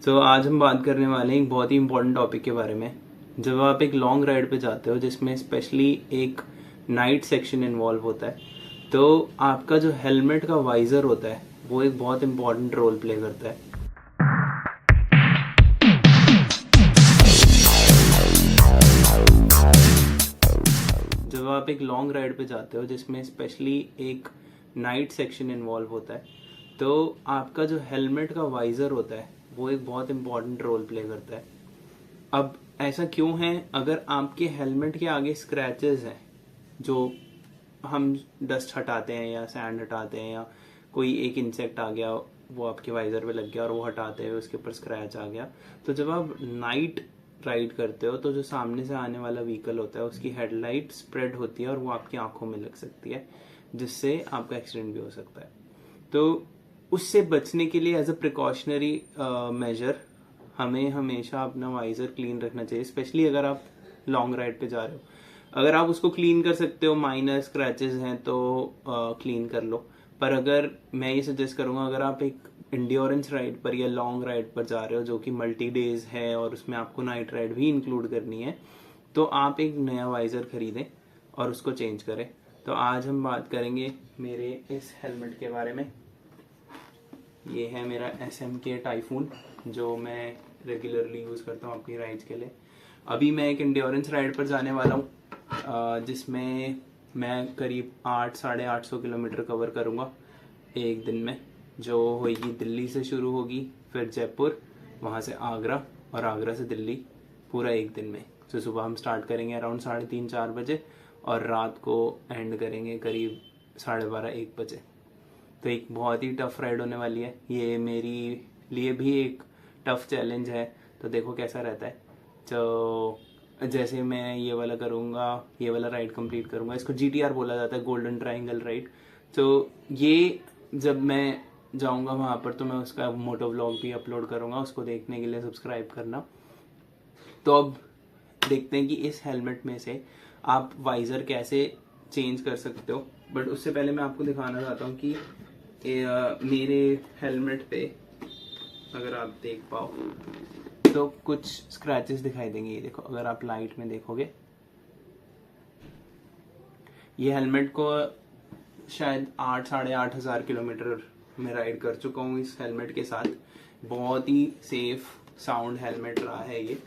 तो आज हम बात करने वाले हैं एक बहुत ही इंपॉर्टेंट टॉपिक के बारे में। जब आप एक लॉन्ग राइड पे जाते हो जिसमें स्पेशली एक नाइट सेक्शन इन्वॉल्व होता है, तो आपका जो हेलमेट का वाइजर होता है वो एक बहुत इंपॉर्टेंट रोल प्ले करता है। जब आप एक लॉन्ग राइड पे जाते हो जिसमें स्पेशली एक नाइट सेक्शन इन्वॉल्व होता है, तो आपका जो हेलमेट का वाइजर होता है वो एक बहुत इंपॉर्टेंट रोल प्ले करता है। अब ऐसा क्यों है? अगर आपके हेलमेट के आगे स्क्रैचेस हैं, जो हम डस्ट हटाते हैं या सैंड हटाते हैं, या कोई एक इंसेक्ट आ गया वो आपके वाइजर पे लग गया और वो हटाते हुए उसके ऊपर स्क्रैच आ गया, तो जब आप नाइट राइड करते हो तो जो सामने से आने वाला व्हीकल होता है उसकी हेडलाइट स्प्रेड होती है और वो आपकी आंखों में लग सकती है, जिससे आपका एक्सीडेंट भी हो सकता है। तो उससे बचने के लिए एज अ प्रिकॉशनरी मेजर हमें हमेशा अपना वाइजर क्लीन रखना चाहिए, स्पेशली अगर आप लॉन्ग राइड पे जा रहे हो। अगर आप उसको क्लीन कर सकते हो, माइनर स्क्रैचेस हैं तो क्लीन कर लो। पर अगर मैं ये सजेस्ट करूंगा, अगर आप एक इंड्योरेंस राइड पर या लॉन्ग राइड पर जा रहे हो जो कि मल्टी डेज है और उसमें आपको नाइट राइड भी इंक्लूड करनी है, तो आप एक नया वाइजर खरीदें और उसको चेंज करें। तो आज हम बात करेंगे मेरे इस हेलमेट के बारे में। ये है मेरा SMK टाइफून, जो मैं रेगुलरली यूज़ करता हूँ अपनी राइड्स के लिए। अभी मैं एक इंड्योरेंस राइड पर जाने वाला हूँ जिसमें मैं करीब 800-850 किलोमीटर कवर करूँगा एक दिन में, जो होगी दिल्ली से शुरू होगी, फिर जयपुर, वहाँ से आगरा और आगरा से दिल्ली, पूरा एक दिन में। तो सुबह हम स्टार्ट करेंगे अराउंड 3:30-4 बजे और रात को एंड करेंगे करीब 12:30-1 बजे। तो एक बहुत ही टफ राइड होने वाली है। ये मेरी लिए भी एक टफ चैलेंज है, तो देखो कैसा रहता है। तो जैसे मैं ये वाला करूँगा, ये वाला राइड कंप्लीट करूँगा, इसको GTR बोला जाता है, गोल्डन ट्रायंगल राइड। तो ये जब मैं जाऊँगा वहाँ पर तो मैं उसका मोटो व्लॉग भी अपलोड करूँगा, उसको देखने के लिए सब्सक्राइब करना। तो अब देखते हैं कि इस हेलमेट में से आप वाइज़र कैसे चेंज कर सकते हो। बट उससे पहले मैं आपको दिखाना चाहता हूँ कि मेरे हेलमेट पे अगर आप देख पाओ तो कुछ स्क्रैचेस दिखाई देंगे। ये देखो, अगर आप लाइट में देखोगे, ये हेलमेट को शायद 8-8,500 किलोमीटर में राइड कर चुका हूँ इस हेलमेट के साथ। बहुत ही सेफ साउंड हेलमेट रहा है ये।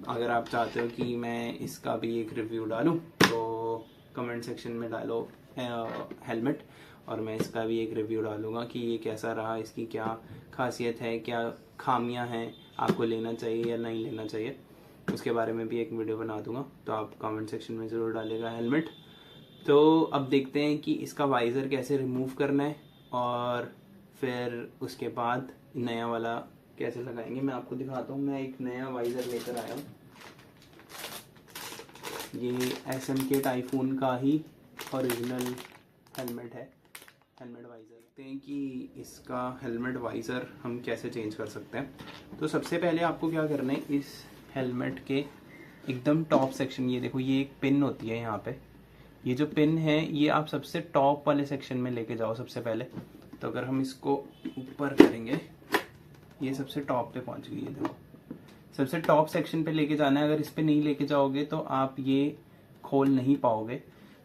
अगर आप चाहते हो कि मैं इसका भी एक रिव्यू डालूं तो कमेंट सेक्शन में डालो हेलमेट, और मैं इसका भी एक रिव्यू डालूंगा कि ये कैसा रहा, इसकी क्या खासियत है, क्या खामियां हैं, आपको लेना चाहिए या नहीं लेना चाहिए, उसके बारे में भी एक वीडियो बना दूंगा। तो आप कमेंट सेक्शन में ज़रूर डालेगा हेलमेट। तो अब देखते हैं कि इसका वाइज़र कैसे रिमूव करना है और फिर उसके बाद नया वाला कैसे लगाएंगे। मैं आपको दिखाता हूँ, मैं एक नया वाइज़र लेकर आया हूँ। ये SMK टाइफून का ही ओरिजिनल हेलमेट है, हेलमेट वाइज़र। देखते हैं कि इसका हेलमेट वाइज़र हम कैसे चेंज कर सकते हैं। तो सबसे पहले आपको क्या करना है, इस हेलमेट के एकदम टॉप सेक्शन, ये देखो, ये एक पिन होती है यहाँ पे। ये जो पिन है ये आप सबसे टॉप वाले सेक्शन में लेके जाओ सबसे पहले। तो अगर हम इसको ऊपर करेंगे, ये सबसे टॉप पे पहुँच गई है, देखो सबसे टॉप सेक्शन पे लेके जाना है। अगर इस पे नहीं लेके जाओगे तो आप ये खोल नहीं पाओगे।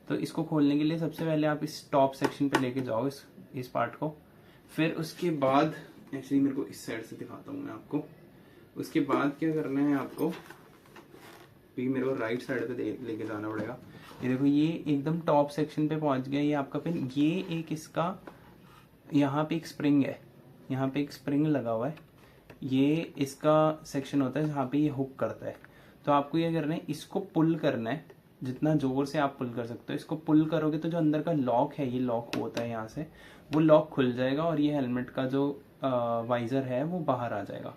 तो इसको खोलने के लिए सबसे पहले आप इस टॉप सेक्शन पे लेके जाओ इस पार्ट को। फिर उसके बाद एक्चुअली मेरे को इस साइड से दिखाता हूँ मैं आपको। उसके बाद क्या करना है आपको, भी मेरे को राइट साइड पे लेके जाना पड़ेगा। ये देखो, ये एकदम टॉप सेक्शन पे पहुंच गया ये आपका पिन। ये एक इसका यहाँ पे एक स्प्रिंग है, यहाँ पे एक स्प्रिंग लगा हुआ है। ये इसका सेक्शन होता है जहाँ पे ये हुक करता है। तो आपको ये करना है, इसको पुल करना है, जितना जोर से आप पुल कर सकते हो। इसको पुल करोगे तो जो अंदर का लॉक है, ये लॉक होता है यहाँ से, वो लॉक खुल जाएगा और ये हेलमेट का जो वाइज़र है वो बाहर आ जाएगा।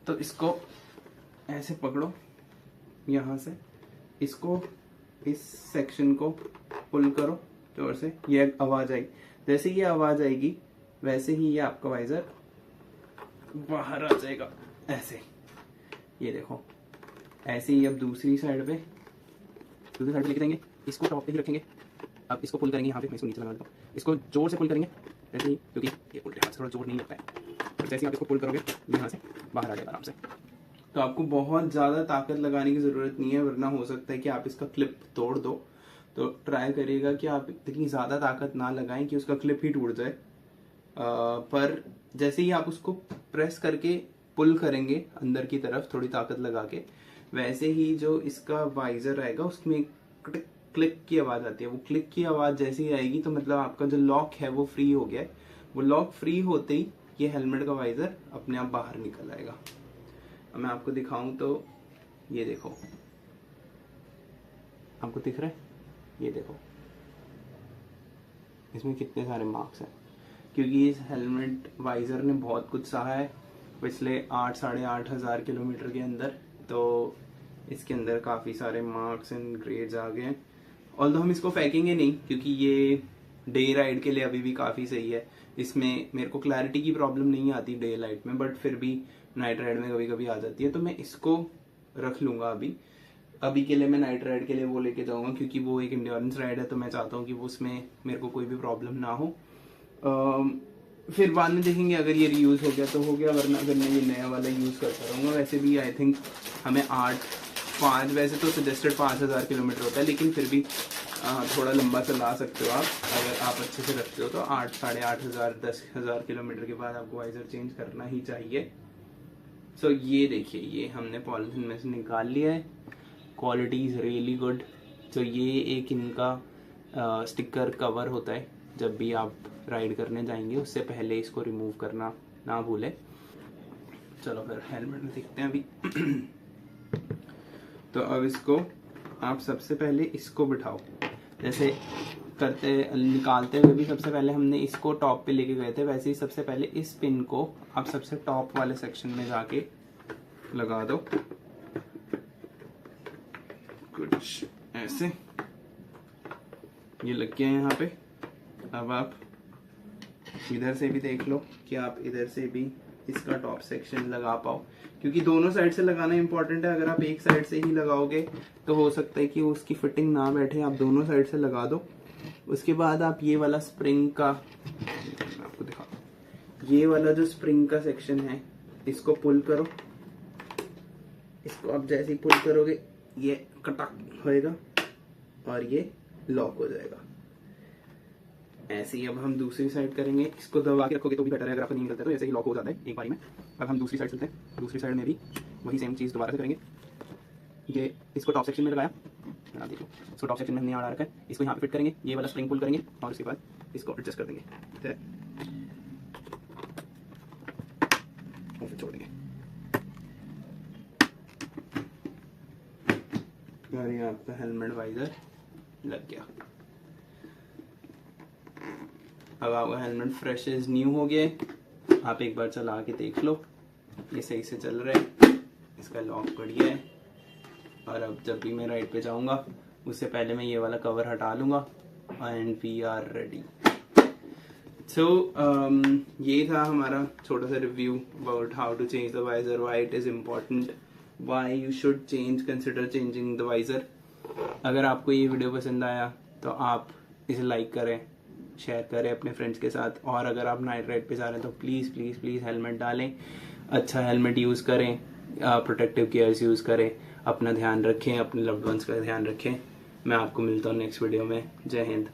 तो इसको ऐसे पकड़ो यहाँ से, इसको इस सेक्शन को पुल करो जोर से, ये आवाज़ आएगी। जैसे ये आवाज़ आएगी वैसे ही ये आपका वाइज़र बाहर आ जाएगा ऐसे। ये देखो, ऐसे ही। अब दूसरी साइड पे लेके जाएंगे, इसको टॉप पे ही रखेंगे। अब इसको पुल करेंगे, यहाँ पे मैं इसको नीचे लगा देता हूँ। इसको जोर से पुल करेंगे ऐसे ही, क्योंकि ये उल्टे हाथ से थोड़ा जोर नहीं लगता है। जैसे ही आप इसको पुल करोगे यहाँ से बाहर आ जाएगा आराम से। तो आपको बहुत ज़्यादा ताकत लगाने की ज़रूरत नहीं है, वरना हो सकता है कि आप इसका क्लिप तोड़ दो। तो ट्राई करिएगा कि आप इतनी ज़्यादा ताकत ना लगाएं कि उसका क्लिप ही टूट जाए। पर जैसे ही आप उसको प्रेस करके पुल करेंगे अंदर की तरफ थोड़ी ताकत लगा के, वैसे ही जो इसका वाइजर आएगा उसमें क्लिक की आवाज़ आती है। वो क्लिक की आवाज़ जैसे ही आएगी तो मतलब आपका जो लॉक है वो फ्री हो गया है। वो लॉक फ्री होते ही ये हेलमेट का वाइजर अपने आप बाहर निकल आएगा। अब मैं आपको दिखाऊं तो ये देखो, आपको दिख रहा है, ये देखो इसमें कितने सारे मार्क्स हैं, क्योंकि इस हेलमेट वाइजर ने बहुत कुछ सहा है पिछले 8-8.5 हज़ार किलोमीटर के अंदर। तो इसके अंदर काफ़ी सारे मार्क्स एंड ग्रेड्स आ गए हैं। ऑल्दो हम इसको फेंकेंगे नहीं, क्योंकि ये डे राइड के लिए अभी भी काफ़ी सही है। इसमें मेरे को क्लैरिटी की प्रॉब्लम नहीं आती डे लाइट में, बट फिर भी नाइट राइड में कभी कभी आ जाती है। तो मैं इसको रख लूँगा अभी के लिए। मैं नाइट राइड के लिए वो लेके जाऊँगा, क्योंकि वो एक इंड्योरेंस राइड है। तो मैं चाहता हूँ कि वो उसमें मेरे को कोई भी प्रॉब्लम ना हो। फिर बाद में देखेंगे, अगर ये रीयूज़ हो गया तो हो गया, वरना अगर मैं ये नया वाला यूज़ करता रहूँगा। वैसे भी आई थिंक हमें 5 वैसे तो सजेस्टेड 5,000 किलोमीटर होता है, लेकिन फिर भी थोड़ा लंबा चला सकते हो आप अगर आप अच्छे से रखते हो। तो 8-8.5 हज़ार 10,000 किलोमीटर के बाद आपको वाइजर चेंज करना ही चाहिए। सो ये देखिए, ये हमने पॉलिथीन में से निकाल लिया है। Quality is really good. तो ये एक इनका स्टिकर कवर होता है, जब भी आप राइड करने जाएंगे उससे पहले इसको रिमूव करना ना भूलें। चलो फिर हेलमेट में देखते हैं अभी। तो अब इसको आप सबसे पहले इसको बिठाओ, जैसे निकालते हुए भी सबसे पहले हमने इसको टॉप पे लेके गए थे, वैसे ही सबसे पहले इस पिन को आप सबसे टॉप वाले सेक्शन में जाके लगा दो, कुछ ऐसे। ये लग गया है यहाँ पे। अब आप इधर से भी देख लो कि आप इधर से भी इसका टॉप सेक्शन लगा पाओ, क्योंकि दोनों साइड से लगाना इंपॉर्टेंट है। अगर आप एक साइड से ही लगाओगे तो हो सकता है कि उसकी फिटिंग ना बैठे। आप दोनों साइड से लगा दो। उसके बाद आप ये वाला स्प्रिंग का, मैं आपको दिखा, ये वाला जो स्प्रिंग का सेक्शन है इसको पुल करो। इसको आप जैसे ही पुल करोगे ये कटक होएगा और ये लॉक हो जाएगा। ऐसे ही अब हम दूसरी साइड करेंगे। इसको दबा के रखोगे तो भी बेटर है, अगर आपको नहीं निकलता है तो ऐसे ही लॉक हो जाता है एक बारी में। अब हम दूसरी साइड चलते हैं। दूसरी साइड में भी वही सेम चीज़ दोबारा से करेंगे। ये इसको टॉप सेक्शन में लगाया, देखो इसको टॉप सेक्शन में हमने यहाँ रखा है। इसको यहाँ पे फिट करेंगे, ये वाला स्प्रिंग पुल करेंगे और उसके बाद इसको एडजस्ट कर देंगे और फिर छोड़ देंगे। और ये आपका हेलमेट वाइजर लग गया। अब आपका हेलमेट फ्रेश एज न्यू हो गया। आप एक बार चला के देख लो, ये सही से चल रहा है, इसका लॉक बढ़िया है। और अब जब भी मैं राइड पे जाऊंगा उससे पहले मैं ये वाला कवर हटा लूँगा and we are ready. So ये था हमारा छोटा सा review about how to change the visor, why it is important, why you should consider changing the visor. अगर आपको ये वीडियो पसंद आया तो आप इसे लाइक करें, शेयर करें अपने फ्रेंड्स के साथ। और अगर आप नाइट राइड पे जा रहे हैं तो प्लीज़ प्लीज़ प्लीज़ हेलमेट डालें, अच्छा हेलमेट यूज़ करें, प्रोटेक्टिव गियर्स यूज़ करें, अपना ध्यान रखें, अपने लव्ड वंस का ध्यान रखें। मैं आपको मिलता हूँ नेक्स्ट वीडियो में। जय हिंद।